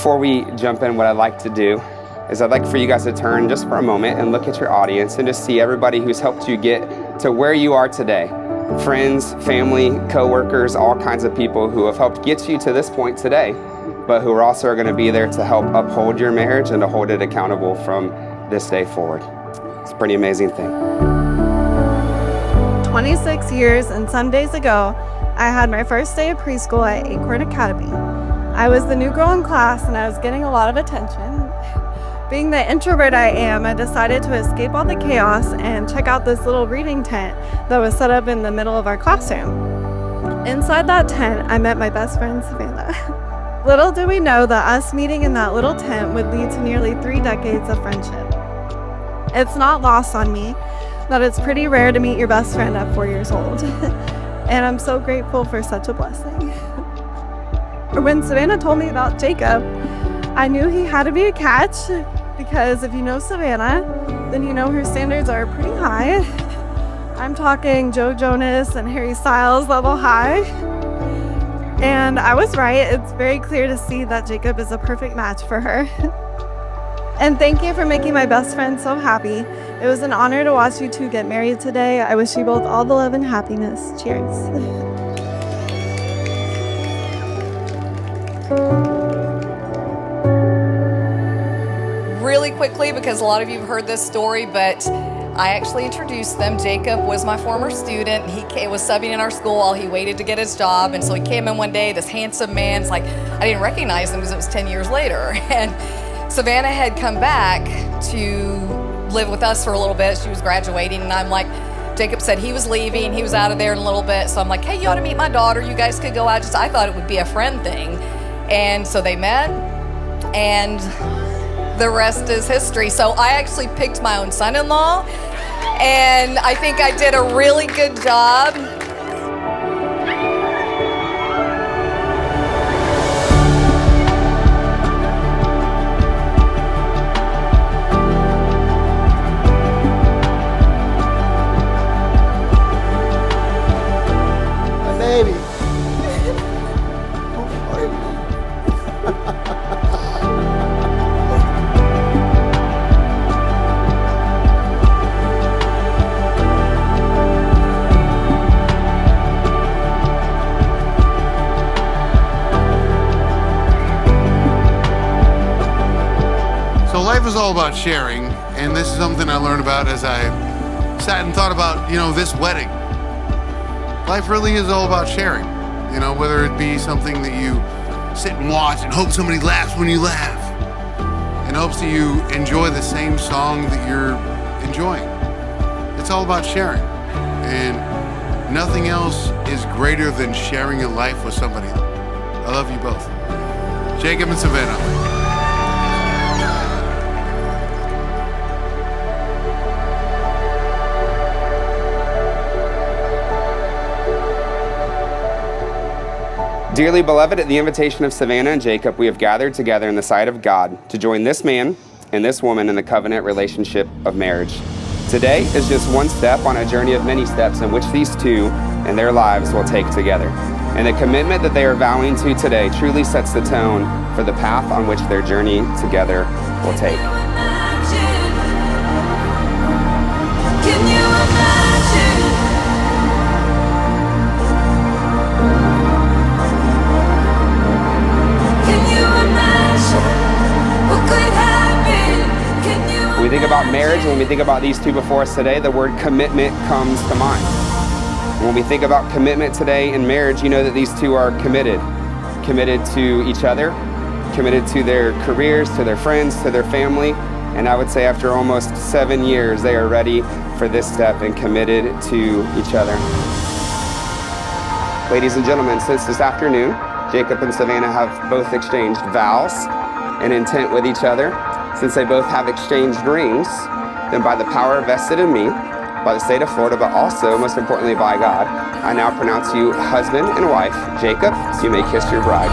Before we jump in, what I'd like to do is I'd like for you guys to turn just for a moment and look at your audience and just see everybody who's helped you get to where you are today. Friends, family, co-workers, all kinds of people who have helped get you to this point today, but who are also going to be there to help uphold your marriage and to hold it accountable from this day forward. It's a pretty amazing thing. 26 years and some days ago, I had my first day of preschool at Acorn Academy. I was the new girl in class and I was getting a lot of attention. Being the introvert I am, I decided to escape all the chaos and check out this little reading tent that was set up in the middle of our classroom. Inside that tent, I met my best friend, Savannah. Little did we know that us meeting in that little tent would lead to nearly 3 decades of friendship. It's not lost on me that it's pretty rare to meet your best friend at 4 years old. And I'm so grateful for such a blessing. When Savannah told me about Jacob, I knew he had to be a catch, because if you know Savannah, then you know her standards are pretty high. I'm talking Joe Jonas and Harry Styles level high. And I was right. It's very clear to see that Jacob is a perfect match for her. And thank you for making my best friend so happy. It was an honor to watch you two get married today. I wish you both all the love and happiness. Cheers. Really quickly, because a lot of you have heard this story, but I actually introduced them. Jacob was my former student. He was subbing in our school while he waited to get his job, and so he came in one day, this handsome man. It's like, I didn't recognize him because it was 10 years later. And Savannah had come back to live with us for a little bit. She was graduating, and I'm like, Jacob said he was leaving. He was out of there in a little bit, so I'm like, hey, you ought to meet my daughter. You guys could go out. I thought it would be a friend thing. And so they met, and the rest is history. So I actually picked my own son-in-law, and I think I did a really good job. My baby. Life is all about sharing, and this is something I learned about as I sat and thought about, this wedding. Life really is all about sharing, whether it be something that you sit and watch and hope somebody laughs when you laugh, and hopes that you enjoy the same song that you're enjoying. It's all about sharing, and nothing else is greater than sharing your life with somebody. I love you both. Jacob and Savannah. Dearly beloved, at the invitation of Savannah and Jacob, we have gathered together in the sight of God to join this man and this woman in the covenant relationship of marriage. Today is just one step on a journey of many steps in which these two and their lives will take together. And the commitment that they are vowing to today truly sets the tone for the path on which their journey together will take. Can you imagine? When we think about marriage, when we think about these two before us today, the word commitment comes to mind. When we think about commitment today in marriage, you know that these two are committed. Committed to each other, committed to their careers, to their friends, to their family. And I would say after almost 7 years, they are ready for this step and committed to each other. Ladies and gentlemen, since this afternoon, Jacob and Savannah have both exchanged vows and intent with each other. Since they both have exchanged rings, then by the power vested in me, by the state of Florida, but also, most importantly, by God, I now pronounce you husband and wife. Jacob, you may kiss your bride.